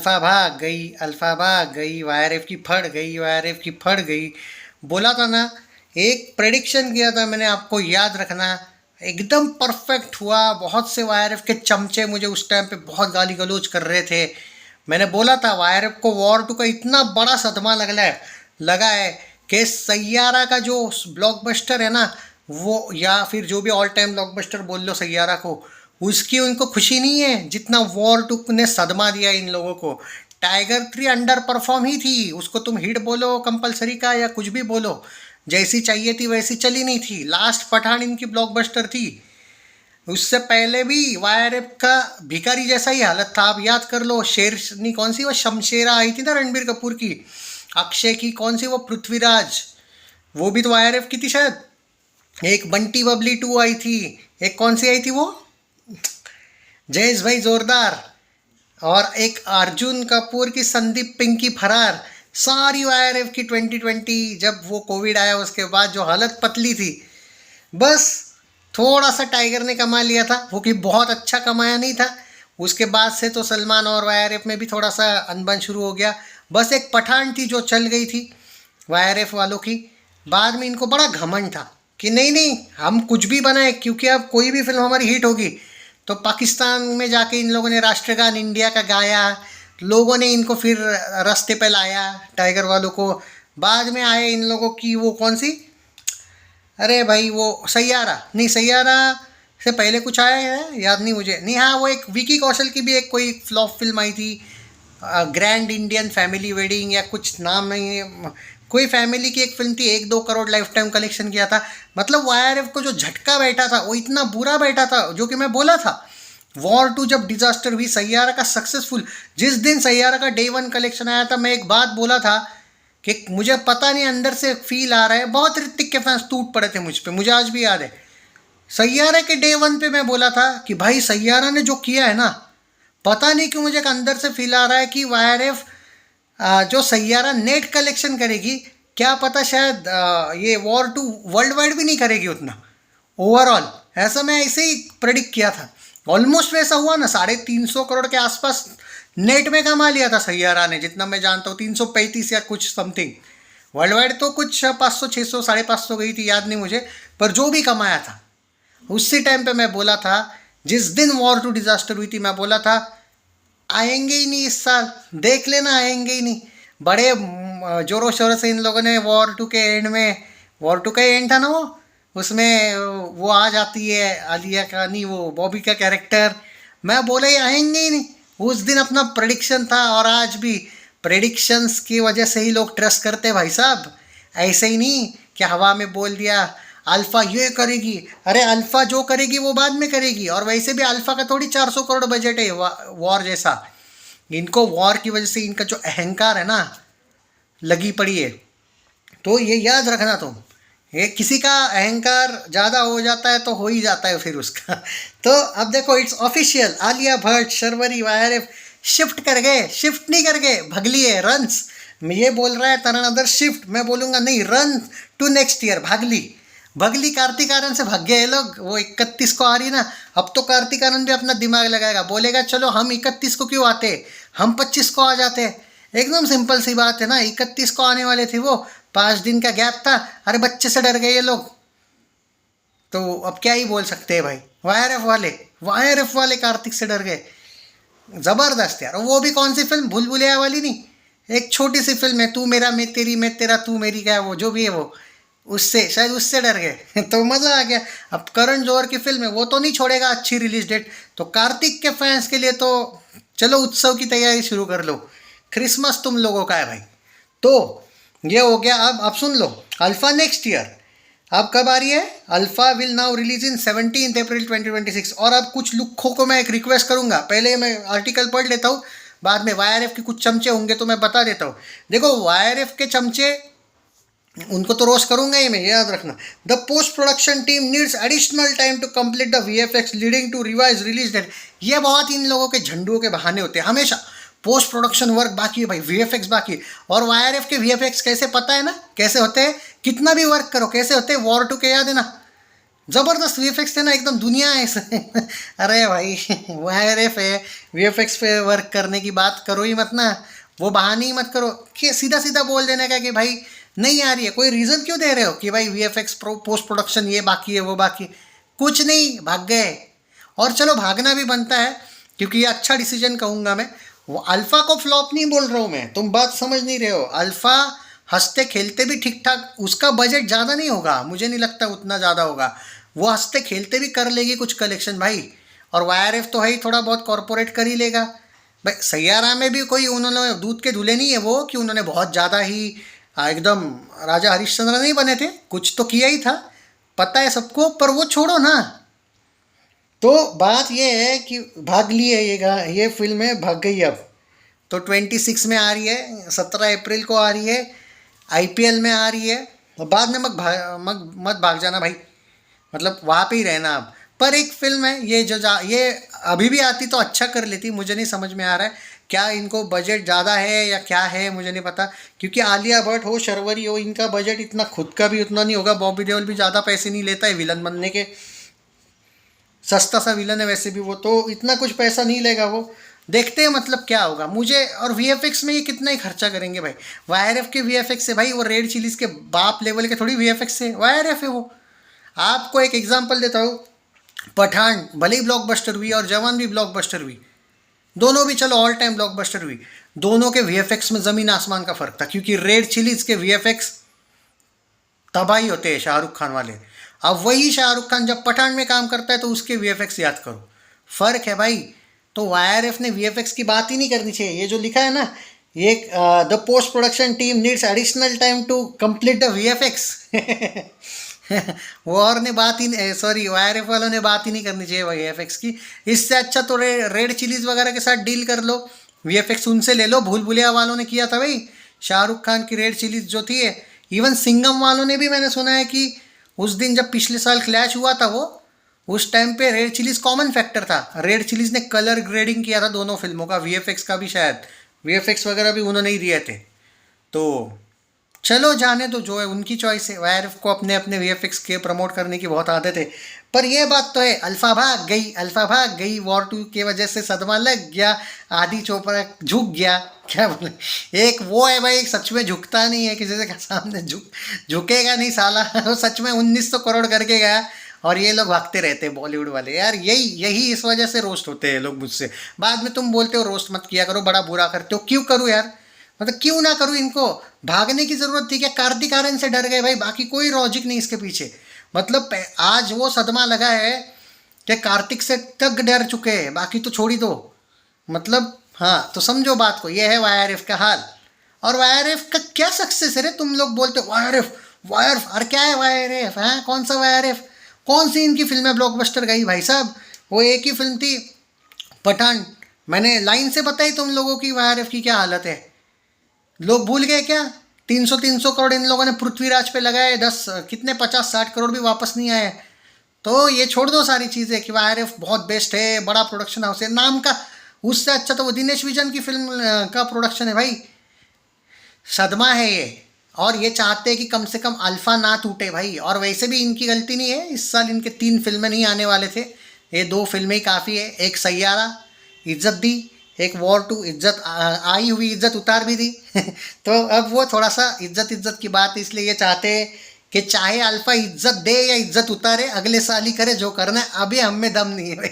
Alpha भाग गई, YRF की फट गई, वाईआरएफ की फट गई। बोला था ना, एक प्रेडिक्शन किया था मैंने, आपको याद रखना। एकदम परफेक्ट हुआ। बहुत से वाईआरएफ के चमचे मुझे उस टाइम पे बहुत गाली गलौज कर रहे थे। मैंने बोला था वाईआरएफ को वॉर टू का इतना बड़ा सदमा लगा है कि सैयारा का जो ब्लॉकबस्टर है ना, वो या फिर जो भी ऑल टाइम ब्लॉकबस्टर बोल लो सैयारा को, उसकी उनको खुशी नहीं है जितना वॉर टू ने सदमा दिया इन लोगों को। टाइगर 3 अंडर परफॉर्म ही थी, उसको तुम हिट बोलो कंपलसरी का या कुछ भी बोलो, जैसी चाहिए थी वैसी चली नहीं थी। लास्ट पठान इनकी ब्लॉकबस्टर थी। उससे पहले भी वाईआरएफ का भिखारी जैसा ही हालत था। आप याद कर लो, शेरनी कौन सी वो शमशेरा आई थी ना रणबीर कपूर की, अक्षय की कौन सी वो पृथ्वीराज, वो भी तो वाईआरएफ की थी शायद। एक बंटी बबली 2 आई थी, एक कौन सी आई थी वो, जयेश भाई जोरदार, और एक अर्जुन कपूर की संदीप पिंकी फरार। सारी वाईआरएफ की 2020 जब वो कोविड आया उसके बाद जो हालत पतली थी, बस थोड़ा सा टाइगर ने कमा लिया था, वो कि बहुत अच्छा कमाया नहीं था। उसके बाद से तो सलमान और वाईआरएफ में भी थोड़ा सा अनबन शुरू हो गया। बस एक पठान थी जो चल गई थी वाईआरएफ वालों की। बाद में इनको बड़ा घमंड था कि नहीं नहीं हम कुछ भी बनाए, क्योंकि अब कोई भी फिल्म हमारी हिट होगी तो पाकिस्तान में जाके इन लोगों ने राष्ट्रगान इंडिया का गाया, लोगों ने इनको फिर रास्ते पे लाया टाइगर वालों को। बाद में आए इन लोगों की वो कौन सी, अरे भाई वो सैयारा, नहीं सैयारा से पहले कुछ आया है याद नहीं मुझे, नहीं हाँ वो एक विकी कौशल की भी एक कोई फ्लॉप फिल्म आई थी, ग्रैंड इंडियन फैमिली वेडिंग या कुछ नाम नहीं है, कोई फैमिली की एक फिल्म थी, 1-2 करोड़ लाइफ टाइम कलेक्शन किया था। मतलब वाईआरएफ को जो झटका बैठा था वो इतना बुरा बैठा था, जो कि मैं बोला था वॉर टू जब डिजास्टर हुई, सैयारा का सक्सेसफुल, जिस दिन सैयारा का डे 1 कलेक्शन आया था, मैं एक बात बोला था कि मुझे पता नहीं अंदर से फील आ रहा है, बहुत ऋतिक के फैंस टूट पड़े थे मुझ पे, मुझे आज भी याद है। सैयारा के डे 1 पे मैं बोला था कि भाई सैयारा ने जो किया है ना, पता नहीं क्यों मुझे एक अंदर से फील आ रहा है कि वाईआरएफ जो सैयारा नेट कलेक्शन करेगी, क्या पता शायद ये वॉर टू वर्ल्ड वाइड भी नहीं करेगी उतना ओवरऑल। ऐसा मैं ऐसे ही प्रेडिक्ट किया था, ऑलमोस्ट वैसा हुआ ना। 350 करोड़ के आसपास नेट में कमा लिया था सैयारा ने, जितना मैं जानता हूँ 335 या कुछ समथिंग। वर्ल्ड वाइड तो कुछ 500 600 550 गई थी, याद नहीं मुझे, पर जो भी कमाया था उसी टाइम पे मैं बोला था, जिस दिन वॉर टू डिजास्टर हुई थी मैं बोला था आएंगे ही नहीं इस साल, देख लेना आएंगे ही नहीं। बड़े जोरों शोरों से इन लोगों ने वॉर टू के एंड में, वॉर टू का एंड था ना वो, उसमें वो आ जाती है आलिया का, नहीं वो बॉबी का कैरेक्टर, मैं बोला ये आएंगे ही नहीं। उस दिन अपना प्रेडिक्शन था, और आज भी प्रेडिक्शंस की वजह से ही लोग ट्रस्ट करते भाई साहब। ऐसे ही नहीं कि हवा में बोल दिया अल्फ़ा ये करेगी, अरे अल्फ़ा जो करेगी वो बाद में करेगी। और वैसे भी अल्फ़ा का थोड़ी 400 करोड़ बजट है वॉर जैसा। इनको वॉर की वजह से इनका जो अहंकार है ना लगी पड़ी है, तो ये याद रखना तुम, ये किसी का अहंकार ज़्यादा हो जाता है तो हो ही जाता है फिर उसका। तो अब देखो it's official, Alia Bhatt Sharvari YRF shift कर गए, शिफ्ट नहीं कर गए, भगली है रन्स। ये बोल रहा है तरन अदर शिफ्ट, मैं बोलूँगा नहीं रन टू नेक्स्ट ईयर। भागली भगली कार्तिक आर्यन से भाग गए ये लोग, वो 31 को आ रही ना, अब तो कार्तिक आर्यन भी अपना दिमाग लगाएगा, बोलेगा चलो हम 31 को क्यों आते, हम 25 को आ जाते। एकदम सिंपल सी बात है ना, 31 को आने वाले थे वो, 5 दिन का गैप था, अरे बच्चे से डर गए ये लोग, तो अब क्या ही बोल सकते हैं भाई। वाईआरएफ वाले कार्तिक से डर गए, ज़बरदस्त यार। वो भी कौन सी फिल्म, भूल भुलैया वाली नहीं, एक छोटी सी फिल्म है, तू मेरा मैं तेरी मैं तेरा तू मेरी, क्या वो जो भी है वो, उससे शायद उससे डर गए। तो मज़ा आ गया। अब करण जौहर की फिल्म है, वो तो नहीं छोड़ेगा अच्छी रिलीज डेट, तो कार्तिक के फैंस के लिए तो चलो उत्सव की तैयारी शुरू कर लो, क्रिसमस तुम लोगों का है भाई। तो ये हो गया। अब सुन लो, अल्फ़ा नेक्स्ट ईयर, अब कब आ रही है, अल्फ़ा विल नाउ रिलीज इन 17 अप्रैल 2026। और अब कुछ लुक्खों को मैं एक रिक्वेस्ट करूंगा, पहले मैं आर्टिकल पढ़ लेता हूँ, बाद में वाईआरएफ के कुछ चमचे होंगे तो मैं बता देता हूँ। देखो वाईआरएफ के चमचे, उनको तो रोस्ट करूंगा ही मैं, याद रखना। The post production team needs additional time to complete the VFX leading to revise release date. ये बहुत इन लोगों के झंडुओं के बहाने होते हैं हमेशा, पोस्ट प्रोडक्शन वर्क बाकी है भाई, वीएफएक्स बाकी है। और वाईआरएफ के वीएफएक्स कैसे पता है ना कैसे होते हैं, कितना भी वर्क करो कैसे होते हैं, वॉर टू के याद है ना, ज़बरदस्त वीएफएक्स थे ना, एकदम दुनिया ऐसे अरे भाई वाईआरएफ है, वीएफएक्स पे वर्क करने की बात करो ही मत ना, वो बहाने ही मत करो कि सीधा सीधा बोल देने का कि भाई नहीं आ रही है। कोई रीज़न क्यों दे रहे हो कि भाई वीएफएक्स पोस्ट प्रोडक्शन ये बाकी है वो बाकी है? कुछ नहीं, भाग गए। और चलो भागना भी बनता है, क्योंकि ये अच्छा डिसीजन कहूँगा मैं। वो अल्फ़ा को फ्लॉप नहीं बोल रहा हूँ मैं, तुम बात समझ नहीं रहे हो। अल्फ़ा हंसते खेलते भी ठीक ठाक, उसका बजट ज़्यादा नहीं होगा, मुझे नहीं लगता उतना ज़्यादा होगा। वो हंसते खेलते भी कर लेगी कुछ कलेक्शन भाई। और वाईआरएफ तो है ही, थोड़ा बहुत कॉरपोरेट कर ही लेगा भाई। सैयारा में भी कोई उन्होंने दूध के धुले नहीं है वो, कि उन्होंने बहुत ज़्यादा ही एकदम राजा हरिश्चंद्र नहीं बने थे, कुछ तो किया ही था, पता है सबको। पर वो छोड़ो ना, तो बात ये है कि भाग लिए ये फिल्म है, भाग गई अब। तो 26 में आ रही है, 17 अप्रैल को आ रही है, आईपीएल में आ रही है। और बाद में मत भाग जाना भाई, मतलब वहाँ पे ही रहना अब। पर एक फिल्म है ये ये अभी भी आती तो अच्छा कर लेती, मुझे नहीं समझ में आ रहा है क्या इनको बजट ज़्यादा है या क्या है, मुझे नहीं पता। क्योंकि आलिया भट्ट हो, शर्वरी हो, इनका बजट इतना खुद का भी उतना नहीं होगा। बॉबी देओल भी ज़्यादा पैसे नहीं लेता है विलन बनने के, सस्ता सा विलन है वैसे भी वो, तो इतना कुछ पैसा नहीं लेगा वो। देखते हैं मतलब क्या होगा मुझे। और वीएफएक्स में ये कितना ही खर्चा करेंगे भाई। वाईआरएफ के वीएफएक्स है भाई, वो रेड चिलीज के बाप लेवल के थोड़ी वीएफएक्स है, वाईआरएफ है वो। आपको एक एग्जांपल देता हूँ, पठान भले ही ब्लॉकबस्टर हुई और जवान भी ब्लॉकबस्टर हुई, दोनों भी चलो ऑल टाइम ब्लॉकबस्टर हुई, दोनों के वीएफएक्स में ज़मीन आसमान का फ़र्क था। क्योंकि रेड चिलीज के वीएफएक्स तबाही होते हैं शाहरुख खान वाले। अब वही शाहरुख खान जब पठान में काम करता है तो उसके वीएफएक्स याद करो, फ़र्क है भाई। तो वाईआरएफ ने वीएफएक्स की बात ही नहीं करनी चाहिए। ये जो लिखा है ना, ये the post production team needs additional time to complete the VFX वो और ने बात ही, सॉरी वाईआरएफ वालों ने बात ही नहीं करनी चाहिए वीएफएक्स की। इससे अच्छा तो रेड चिलीज वगैरह के साथ डील कर लो, वीएफएक्स उनसे ले लो। भूल भुलैया वालों ने किया था भाई, शाहरुख खान की रेड चिलीज जो थी। इवन सिंघम वालों ने भी, मैंने सुना है कि उस दिन जब पिछले साल क्लैश हुआ था वो, उस टाइम पे रेड चिलीज कॉमन फैक्टर था। रेड चिलीज ने कलर ग्रेडिंग किया था दोनों फिल्मों का, वीएफएक्स का भी शायद, वीएफएक्स वगैरह भी उन्होंने ही दिए थे। तो चलो जाने दो, जो है उनकी चॉइस है। वाईआरएफ को अपने अपने वीएफएक्स के प्रमोट करने की बहुत आदत है। पर यह बात तो है, अल्फा भाग गई, अल्फा भाग गई, वॉर 2 की वजह से सदमा लग गया, आदि चोपड़ा झुक गया, क्या बोले। एक वो है भाई, सच में झुकता नहीं है किसी के सामने, झुकेगा नहीं साला वो सच में 1900 करोड़ करके गया। और ये लोग भागते रहते हैं बॉलीवुड वाले यार, यही यही इस वजह से रोस्ट होते हैं लोग मुझसे। बाद में तुम बोलते हो रोस्ट मत किया करो, बड़ा बुरा करते हो, क्यों करूँ यार, मतलब क्यों ना करूँ। इनको भागने की ज़रूरत थी क्या? कार्तिक आर्यन से डर गए भाई, बाकी कोई लॉजिक नहीं इसके पीछे। मतलब आज वो सदमा लगा है कि कार्तिक से तक डर चुके हैं, बाकी तो छोड़ ही दो। मतलब हाँ, तो समझो बात को, ये है वाईआरएफ का हाल। और वाईआरएफ का क्या सक्सेस है रे, तुम लोग बोलते हो वाईआरएफ वाईआरएफ, अरे क्या है वाईआरएफ, हाँ कौन सा वाईआरएफ, कौन सी इनकी फिल्में ब्लॉकबस्टर गई भाई साहब? वो एक ही फिल्म थी पठान, मैंने लाइन से बताई तुम लोगों की वाईआरएफ की क्या हालत है। लोग भूल गए क्या? 300 करोड़ इन लोगों ने पृथ्वीराज पे लगाए, 10 कितने 50-60 करोड़ भी वापस नहीं आए। तो ये छोड़ दो सारी चीज़ें कि वाईआरएफ बहुत बेस्ट है, बड़ा प्रोडक्शन हाउस है नाम का। उससे अच्छा तो वो दिनेश विजन की फिल्म का प्रोडक्शन है भाई, सदमा है ये। और ये चाहते हैं कि कम से कम अल्फा ना टूटे भाई। और वैसे भी इनकी गलती नहीं है, इस साल इनके 3 फिल्में नहीं आने वाले थे, ये 2 फिल्में ही काफ़ी है। एक सैयारा, इज्जत दी, एक वॉर 2, इज्जत आई हुई इज्जत उतार भी दी तो अब वो थोड़ा सा इज्जत की बात है, इसलिए ये चाहते हैं कि चाहे अल्फा इज्जत दे या इज्जत उतारे, अगले साल ही करे जो करना है, अभी हम में दम नहीं है भाई